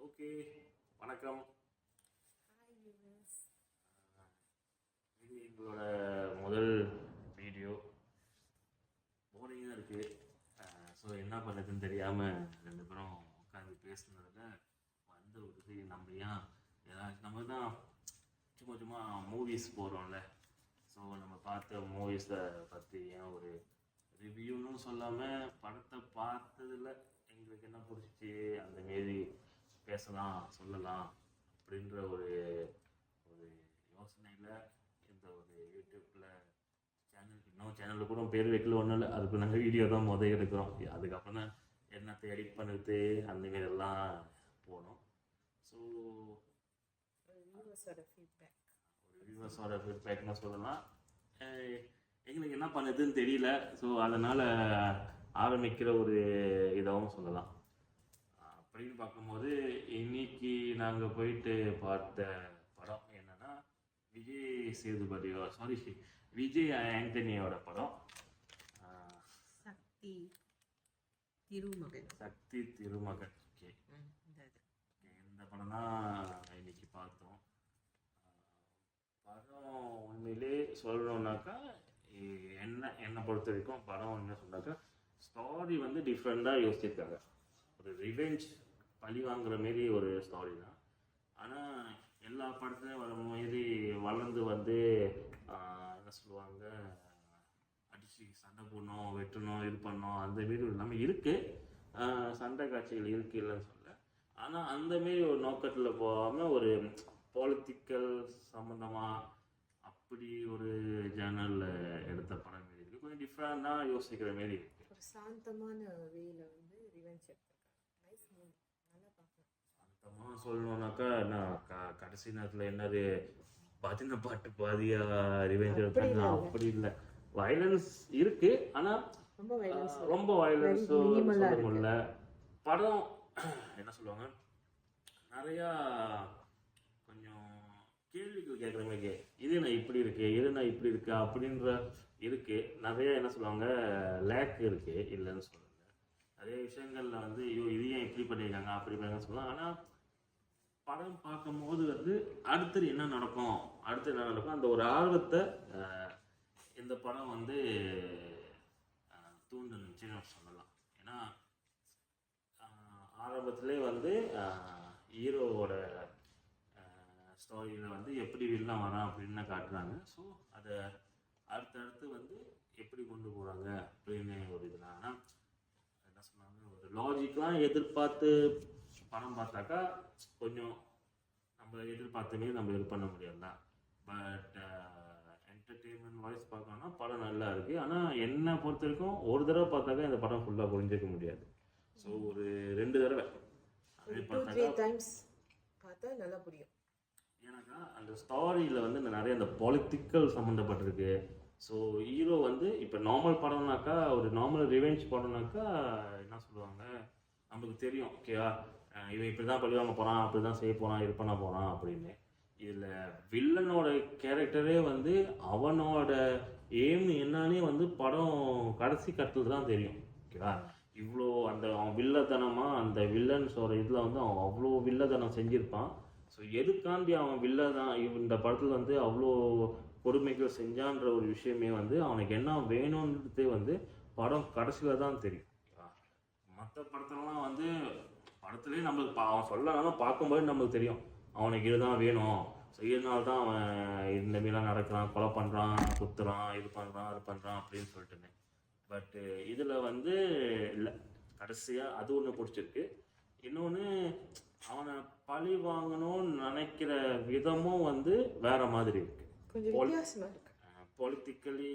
Okay, வணக்கம். இது எங்களோட முதல் வீடியோ. போரிங்காக இருக்குது. ஸோ என்ன பண்ணுறதுன்னு தெரியாமல் ரெண்டு பேரும் உட்காந்து பேசுனதில் வந்த ஒரு இது, நம்ம ஏன் ஏதாச்சும் நம்ம தான் சும்மா மூவிஸ் போகிறோம்ல. ஸோ நம்ம பார்த்த மூவிஸை பற்றி ஏன் ஒரு ரிவ்யூன்னு சொல்லாமல் படத்தை பார்த்ததில் எங்களுக்கு என்ன பிடிச்சிச்சு அந்தமாரி பேசலாம் சொல்லலாம் அப்படின்ற ஒரு ஒரு யோசனையில் இந்த ஒரு யூடியூப்பில் சேனலில் கூட பேர் வைக்கல, ஒன்றும் இல்லை. அதுக்கு நாங்கள் வீடியோ தான் எடுக்கிறோம். அதுக்கப்புறம் தான் என்னத்தை எடிட் பண்ணுறது அந்தமாரி எல்லாம் போனோம். ஸோ ஒரு வியூவர்ஸோட ஃபீட்பேக்னு சொல்லலாம். எங்களுக்கு என்ன பண்ணுறதுன்னு தெரியல. ஸோ அதனால் ஆரம்பிக்கிற ஒரு இதாகவும் சொல்லலாம். அப்படின்னு பார்க்கும்போது இன்னைக்கு நாங்கள் போயிட்டு பார்த்த படம் என்னன்னா விஜய் ஆண்டனியோட படம் சக்தி திருமகன். ஓகே, இந்த படம் தான் இன்னைக்கு பார்த்தோம். படம் உண்மையிலே சொல்லணுன்னாக்கா என்னை பொறுத்த வரைக்கும் படம் என்ன சொன்னாக்கா, ஸ்டோரி வந்து டிஃப்ரெண்டாக யோசிச்சிருக்காங்க. ஒரு ரிவெஞ்ச் பழி வாங்குற மாரி ஒரு ஸ்டோரி தான். ஆனால் எல்லா படத்துலையும் வர மாரி வளர்ந்து வந்து என்ன சொல்லுவாங்க, அடிச்சு சண்டை போடணும், வெட்டணும், இது பண்ணணும், அந்தமாரி எல்லாமே இருக்குது. சண்டை காட்சிகள் இருக்குது, இல்லைன்னு சொல்ல. ஆனால் அந்தமாரி ஒரு நோக்கத்தில் போகாமல் ஒரு பொலிட்டிக்கல் சம்மந்தமாக அப்படி ஒரு ஜேர்னலில் எடுத்த படம் மாரி இருக்குது. கொஞ்சம் டிஃப்ரெண்டாக யோசிக்கிற மாரி இருக்குது. ஒரு சாந்தமான வேல வந்து ரிவெஞ்ச் எடுத்திருக்காங்க. நைஸ் மூவி, நல்லா பார்க்கலாம். சாந்தமாக சொல்லணுன்னாக்கா நான் கடைசி நேரத்தில் என்னது பஜனை பாட்டு பாதியா ரிவெஞ்ச் எடுத்தாங்க, அப்படி இல்லை. வயலன்ஸ் இருக்கு, ஆனால் ரொம்ப வயலன்ஸ் சொல்ல முடியல. படம் என்ன சொல்லுவாங்க, நிறையா கொஞ்சம் கேள்விகள் கேட்குற மாதிரி, இது நான் இப்படி இருக்கு, இது நான் இப்படி இருக்கு அப்படின்ற இருக்கு. நிறைய என்ன சொல்லுவாங்க, லேக் இருக்கு, இல்லைன்னு சொல்லல. நிறைய விஷயங்கள்ல வந்து ஐயோ இது ஏன் இப்படி பண்ணியிருக்காங்க அப்படி பண்ணிருக்காங்க சொல்லலாம். ஆனால் படம் பார்க்கும்போது வந்து அடுத்தது என்ன நடக்கும் அந்த ஒரு ஆர்வத்தை இந்த படம் வந்து தூண்டுச்சுன்னு சொல்லலாம். ஏன்னா ஆரம்பத்திலே வந்து ஹீரோவோட ஸ்டோரியில் வந்து எப்படி வில்லன் வரான் அப்படின்னு காட்டுறாங்க. ஸோ அதை அடுத்தடுத்து வந்து எப்படி கொண்டு போகிறாங்க அப்படின்னு ஒரு இதுனா, ஆனால் என்ன சொன்னாங்க, ஒரு லாஜிக்கெலாம் எதிர்பார்த்து படம் பார்த்தாக்கா கொஞ்சம் நம்ம எதிர்பார்த்தமே நம்ம இது பண்ண முடியாது. பட் என்டர்டெயின்மெண்ட் வாய்ஸ் பார்க்கணும்னா படம் நல்லா இருக்குது. ஆனால் என்னை பொறுத்த வரைக்கும் ஒரு தடவை பார்த்தாக்கா இந்த படம் ஃபுல்லாக புரிஞ்சிக்க முடியாது. ஸோ ஒரு 2 தடவை அதே பார்த்தா நல்லா புரியும். ஏன்னாக்கா அந்த ஸ்டோரியில் வந்து நிறைய அந்த பொலிட்டிக்கல் சம்மந்தப்பட்டிருக்கு. ஸோ ஹீரோ வந்து இப்போ நார்மல் படம்னாக்கா, ஒரு நார்மல் ரிவெஞ்ச் படம்னாக்கா என்ன சொல்லுவாங்க, நம்மளுக்கு தெரியும் ஓகேவா, இவன் இப்படி தான் பழி வாங்க போகிறான், அப்படி தான் செய்ய போகிறான், இது பண்ண போகிறான் அப்படின்னு. இதில் வில்லனோட கேரக்டரே வந்து அவனோட எய்ம் என்னன்னே வந்து படம் கடைசி கட்டத்தில் தான் தெரியும் ஓகேவா. இவ்வளோ அந்த அவன் வில்லத்தனமாக அந்த வில்லன்ஸோட இதில் வந்து அவன் அவ்வளோ வில்லத்தனம் செஞ்சுருப்பான். ஸோ எதுக்காண்டி அவன் வில்லதான் இந்த படத்தில் வந்து அவ்வளோ கொடுமைகள் செஞ்சான்ற ஒரு விஷயமே வந்து அவனுக்கு என்ன வேணும்ன்றதே வந்து படம் கடைசியில் தான் தெரியும். மற்ற படத்துலலாம் வந்து படத்துலேயே நம்மளுக்கு அவன் சொல்லனாலும் பார்க்கும்போது நம்மளுக்கு தெரியும் அவனுக்கு இதுதான் வேணும், ஸோ இதனால தான் அவன் இந்த மாரிலாம் நடக்கிறான், கொலை பண்ணுறான், குத்துறான், இது பண்ணுறான், அது பண்ணுறான் அப்படின்னு சொல்லிட்டுன்னு. பட்டு இதில் வந்து இல்லை, கடைசியாக அது ஒன்று பிடிச்சிருக்கு. இன்னொன்று அவனை பழி வாங்கணும்னு நினைக்கிற விதமும் வந்து வேற மாதிரி இருக்கு, பொலிட்டிக்கலி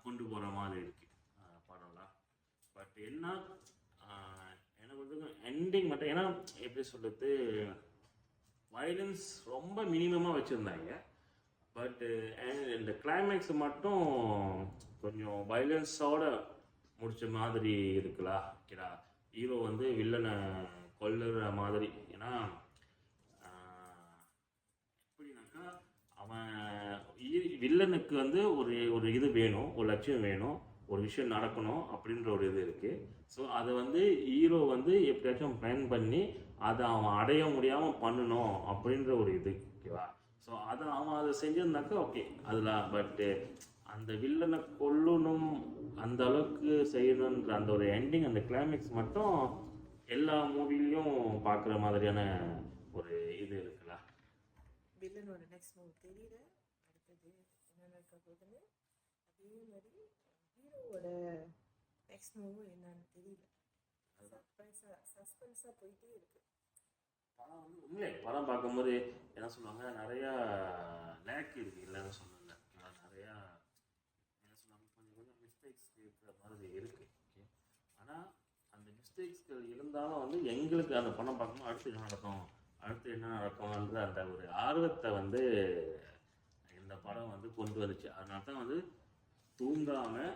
கொண்டு போகிற மாதிரி இருக்கு படம்லாம். பட் என்ன எனக்கு வந்து எண்டிங் மட்டும், ஏன்னா எப்படி சொல்கிறது, வயலன்ஸ் ரொம்ப மினிமமாக வச்சுருந்தாங்க. பட்டு இந்த கிளைமேக்ஸ் மட்டும் கொஞ்சம் வயலன்ஸோட முடிச்ச மாதிரி இருக்குல்ல ஓகேடா. ஹீரோ வந்து வில்லனை கொல்லுற மாதிரி. ஏன்னா எப்படின்னாக்கா அவன் வில்லனுக்கு வந்து ஒரு இது வேணும், ஒரு லட்சியம் வேணும், ஒரு விஷயம் நடக்கணும் அப்படின்ற ஒரு இது இருக்குது. ஸோ அதை வந்து ஹீரோ வந்து எப்படியாச்சும் பிளான் பண்ணி அதை அவன் அடைய முடியாமல் பண்ணணும் அப்படின்ற ஒரு இது, ஓகேவா? ஸோ அவன் அதை செஞ்சிருந்தாக்கா ஓகே அதில். பட்டு அந்த வில்லனை கொல்லணும் அந்த அளவுக்கு செய்யணுன்ற அந்த ஒரு எண்டிங், அந்த கிளைமேக்ஸ் மட்டும் எல்லா மூவிலையும் பார்க்குற மாதிரியான ஒரு இது இருக்குல்ல. வில்லனோட நெக்ஸ்ட் மூவ் தெரியல, அடுத்தது என்ன நடக்க போகுதுன்னு. அதே மாதிரி ஹீரோவோட நெக்ஸ்ட் மூவும் என்னன்னு தெரியல. சஸ்பென்ஸாக போயிட்டே இருக்கு. படம் வந்து உண்மையிலே படம் பார்க்கும்போது என்ன சொல்லுவாங்க, நிறையா லேக் இருக்குது, இல்லைன்னு சொல்லல, நிறையா என்ன சொல்லுவாங்க, கொஞ்சம் கொஞ்சம் மிஸ்டேக்ஸ் இருக்கிற மாதிரி இருக்குது. ஓகே, ஆனால் அந்த மிஸ்டேக்ஸ்கள் இருந்தாலும் வந்து எங்களுக்கு அந்த படம் பார்க்கும்போது அடுத்து என்ன நடக்கும், அடுத்து என்ன நடக்கும்ன்ற அந்த ஒரு ஆர்வத்தை வந்து இந்த படம் வந்து கொண்டு வந்துச்சு. அதனால தான் வந்து தூங்காமல்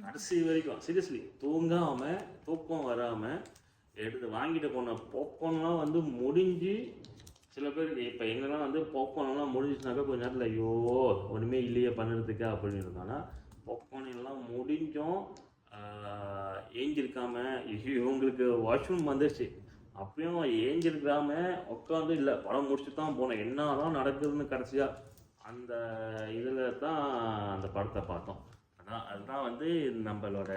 கடைசி வரைக்கும் சீரியஸ்லி தூங்காமல் தூக்கம் வராமல் எடுத்து வாங்கிட்டு போன பாப்கார்ன்லாம் வந்து முடிஞ்சு, சில பேருக்கு இப்போ எங்கெல்லாம் வந்து பாப்கார்ன்லாம் முடிஞ்சிச்சுனாக்கா கொஞ்ச நேரத்தில் ஐயோ ஒன்றுமே இல்லையே பண்ணுறதுக்கு அப்படின்னு இருந்தானா, பாப்கார்ன் எல்லாம் முடிஞ்சும் ஏஞ்சிருக்காம இவங்களுக்கு வாஷ்ரூம் வந்துருச்சு அப்பயும் ஏஞ்சிருக்காம உட்காந்து இல்லை படம் முடிச்சுட்டு தான் போனேன், என்ன தான் நடக்குதுன்னு கடைசியாக அந்த இதில் தான் அந்த படத்தை பார்த்தோம். அதுதான் வந்து நம்மளோட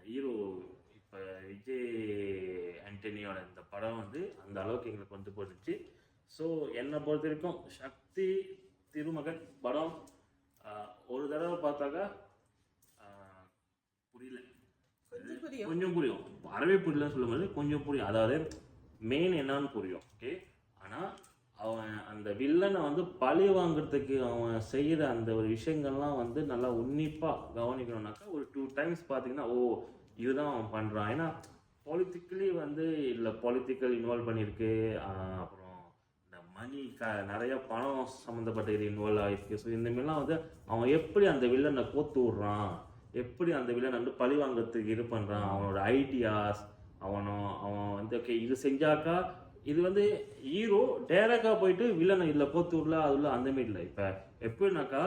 ஹீரோ இப்போ விஜய் ஆண்டனியோட இந்த படம் வந்து அந்த அளவுக்கு எங்களுக்கு கொண்டு போட்டுச்சு. ஸோ என்னை பொறுத்த வரைக்கும் சக்தி திருமகன் படம் ஒரு தடவை பார்த்தாக்கா புரியல, கொஞ்சம் புரியும், அறவே புரியலன்னு சொல்லும்போது கொஞ்சம் புரியும், அதாவது மெயின் என்னன்னு புரியும். ஓகே, ஆனால் அவன் அந்த வில்லனை வந்து பழி வாங்குறதுக்கு அவன் செய்கிற அந்த ஒரு விஷயங்கள்லாம் வந்து நல்லா உன்னிப்பாக கவனிக்கணும்னாக்கா ஒரு 2 டைம்ஸ் பார்த்தீங்கன்னா ஓ இதுதான் அவன் பண்ணுறான். ஏன்னா பொலிட்டிக்கலி வந்து இல்லை பொலிட்டிக்கல் இன்வால்வ் பண்ணியிருக்கு, அப்புறம் இந்த மணி நிறைய பணம் சம்மந்தப்பட்ட இது இன்வால்வ் ஆகிருக்கு. ஸோ இந்தமாரிலாம் வந்து அவன் எப்படி அந்த வில்லனை கோத்து விட்றான், எப்படி அந்த வில்லனை வந்து பழி வாங்குறதுக்கு இது பண்ணுறான், அவனோட ஐடியாஸ், அவன் வந்து ஓகே இது செஞ்சாக்கா இது வந்து ஹீரோ டேரக்டாக போயிட்டு வில்லனை இல்லை கோத்து விடல அது இல்லை அந்த மாரி இல்லை. இப்போ எப்படின்னாக்கா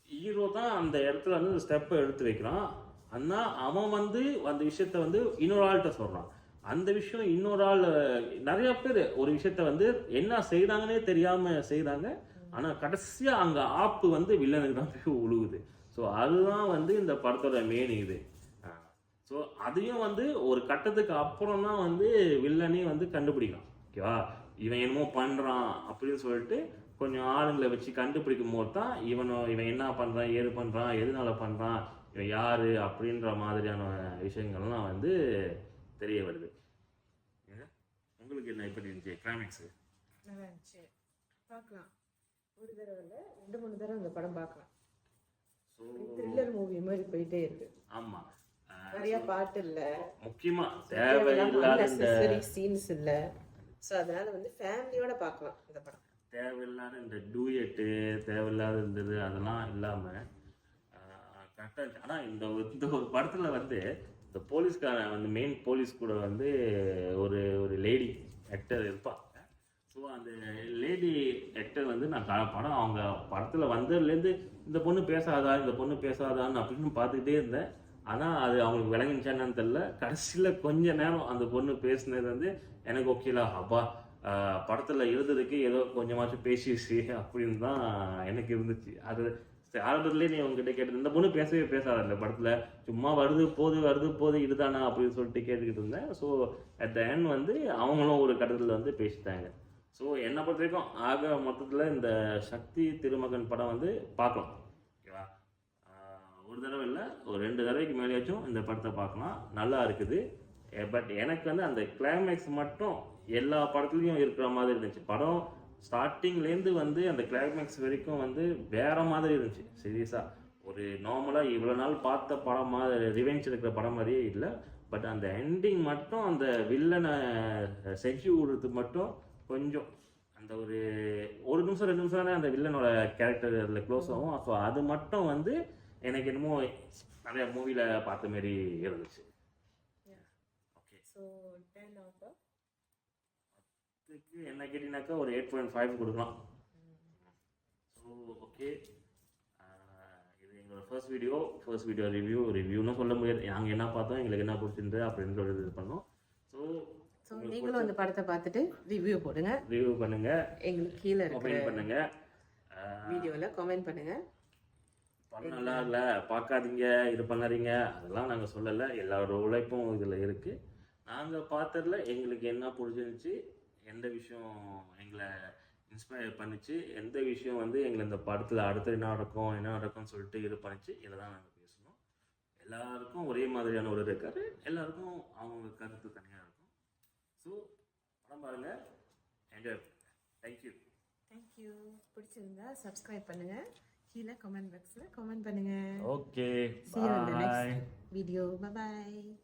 ஹீரோ தான் அந்த இடத்துல வந்து ஸ்டெப்பை எடுத்து வைக்கிறான், ஆனால் அவன் வந்து அந்த விஷயத்த வந்து இன்னொரு ஆள்கிட்ட சொல்கிறான். அந்த விஷயம் இன்னொரு ஆள் நிறைய பேர் ஒரு விஷயத்த வந்து என்ன செய்கிறாங்கன்னே தெரியாமல் செய்கிறாங்க, ஆனால் கடைசியாக அங்கே ஆப்பு வந்து வில்லனுக்கு தான் போய் உழுவுது. ஸோ அதுதான் வந்து இந்த படத்தோட மெயின் இது. ஸோ அதையும் வந்து ஒரு கட்டத்துக்கு அப்புறம் தான் வந்து வில்லனே வந்து கண்டுபிடிக்கலாம். ஓகேவா, இவன் என்னமோ பண்ணுறான் அப்படின்னு சொல்லிட்டு கொஞ்சம் ஆளுங்களை வச்சு கண்டுபிடிக்கும் போது தான் இவன் என்ன பண்ணுறான், ஏது பண்ணுறான், எதனால பண்ணுறான், இவன் யார் அப்படின்ற மாதிரியான விஷயங்கள்லாம் வந்து தெரிய வருது. உங்களுக்கு என்ன எப்படி இருந்துச்சு கிளைமேக்ஸு? நல்லா இருந்துச்சு, பார்க்கலாம். ஒரு தடவை இல்லை 2-3 தடவை அந்த படம் பார்க்கலாம். ஸோ த்ரில்லர் மூவி மாதிரி போயிட்டே இருக்கு. ஆமாம், நிறைய பாட்டு இல்ல, முக்கியமா தேவையில்லாத சீன்ஸ் இல்ல. சோ அதனால வந்து ஃபேமிலியோட பார்க்கலாம் இந்த படம். தேவையில்லாத இந்த டூயட்டு தேவையில்லாத இருந்தது அதெல்லாம் இல்லாம கரெக்டாக இருந்துச்சு. ஆனால் இந்த ஒரு படத்துல வந்து இந்த போலீஸ்காரன் வந்து மெயின் போலீஸ் கூட வந்து ஒரு ஒரு லேடி ஆக்டர் இருப்பாங்க. ஸோ அந்த லேடி ஆக்டர் வந்து நான் படம் அவங்க படத்தில் வந்ததுலேருந்து இந்த பொண்ணு பேசாதான்னு அப்படின்னு பார்த்துக்கிட்டே இருந்தேன். ஆனால் அது அவங்களுக்கு விளங்கிச்சான்னு தெரியல. கடைசியில் கொஞ்ச நேரம் அந்த பொண்ணு பேசினது வந்து எனக்கு ஓகேலா அப்பா படத்தில் இருந்ததுக்கு ஏதோ கொஞ்சமாச்சும் பேசிடுச்சு அப்படின்னு தான் எனக்கு இருந்துச்சு. அது ஆரம்பத்துலேயே நீ உங்ககிட்ட கேட்டு இந்த பொண்ணு பேசாத இந்த படத்தில் சும்மா வருது போது இதுதானா அப்படின்னு சொல்லிட்டு கேட்டுக்கிட்டு இருந்தேன். ஸோ அட் த எண்ட் வந்து அவங்களும் ஒரு கட்டத்தில் வந்து பேசிட்டாங்க. ஸோ என்னை பொறுத்த வரைக்கும் ஆக மொத்தத்தில் இந்த சக்தி திருமகன் படம் வந்து பார்க்கலாம். ஓகேவா, ஒரு தடவை இல்லை ஒரு 2 தடவைக்கு மேலேயாச்சும் இந்த படத்தை பார்க்கலாம், நல்லா இருக்குது. பட் எனக்கு வந்து அந்த கிளைமேக்ஸ் மட்டும் எல்லா படத்துலையும் இருக்கிற மாதிரி இருந்துச்சு. படம் ஸ்டார்டிங்லேருந்து வந்து அந்த கிளைமேக்ஸ் வரைக்கும் வந்து வேற மாதிரி இருந்துச்சு. சீரியஸாக ஒரு நார்மலாக இவ்வளோ நாள் பார்த்த படம் மாதிரி ரிவெஞ்ச் இருக்கிற படம் மாதிரியே இல்லை. பட் அந்த எண்டிங் மட்டும் அந்த வில்லனை செஞ்சு விடுறது மட்டும் கொஞ்சம் அந்த ஒரு நிமிஷம் 2 நிமிஷம் தானே அந்த வில்லனோட கேரக்டர் அதில் க்ளோஸ் ஆகும். ஸோ அது மட்டும் வந்து எனக்கு என்னமோ நிறைய மூவியில் பார்த்த மாரி இருந்துச்சு. ஓகே, ஸோ 10 out of இதுக்கு என்ன கேட்டிங்கனாக்கா ஒரு 8.5 கொடுக்கலாம். ஸோ ஓகே, இது எங்களோட ஃபர்ஸ்ட் வீடியோ ரிவ்யூன்னு சொல்ல முடியாது. நாங்கள் என்ன பார்த்தோம், எங்களுக்கு என்ன பிடிச்சிருந்து அப்படின்னு சொல்லி இது பண்ணோம். ஸோ நீங்களும் அந்த படத்தை பார்த்துட்டு ரிவ்யூ போடுங்க, ரிவ்யூ பண்ணுங்கள், எங்களுக்கு கீழே இருக்கிற கமெண்ட் பண்ணுங்கள், வீடியோவில் கமெண்ட் பண்ணுங்கள். படம் நல்லா இல்லை பார்க்காதீங்க, இது பண்ணாதீங்க, அதெல்லாம் நாங்கள் சொல்லலை. எல்லாரோட உழைப்பும் இதில் இருக்குது. நாங்கள் பார்த்ததில் எங்களுக்கு என்ன பிடிச்சிருந்துச்சி, எந்த விஷயம் எங்களை இன்ஸ்பயர் பண்ணிச்சு, எந்த விஷயம் வந்து எங்களை இந்த படத்தில் அடுத்து என்ன நடக்கும்னு சொல்லிட்டு இது பண்ணிச்சு, இதை தான் நாங்கள் பேசணும். எல்லாருக்கும் ஒரே மாதிரியான ஒரு இருக்காரு, எல்லாருக்கும் அவங்க கருத்து தனியாக இருக்கும். ஸோ படம் பாருங்கள், என்ஜாய் பண்ணுங்கள். தேங்க்யூ. பிடிச்சிருந்தா சப்ஸ்கிரைப் பண்ணுங்கள், கீழே கமெண்ட் பாக்ஸில் கமெண்ட் பண்ணுங்கள். Okay, see you in the next video. Bye bye.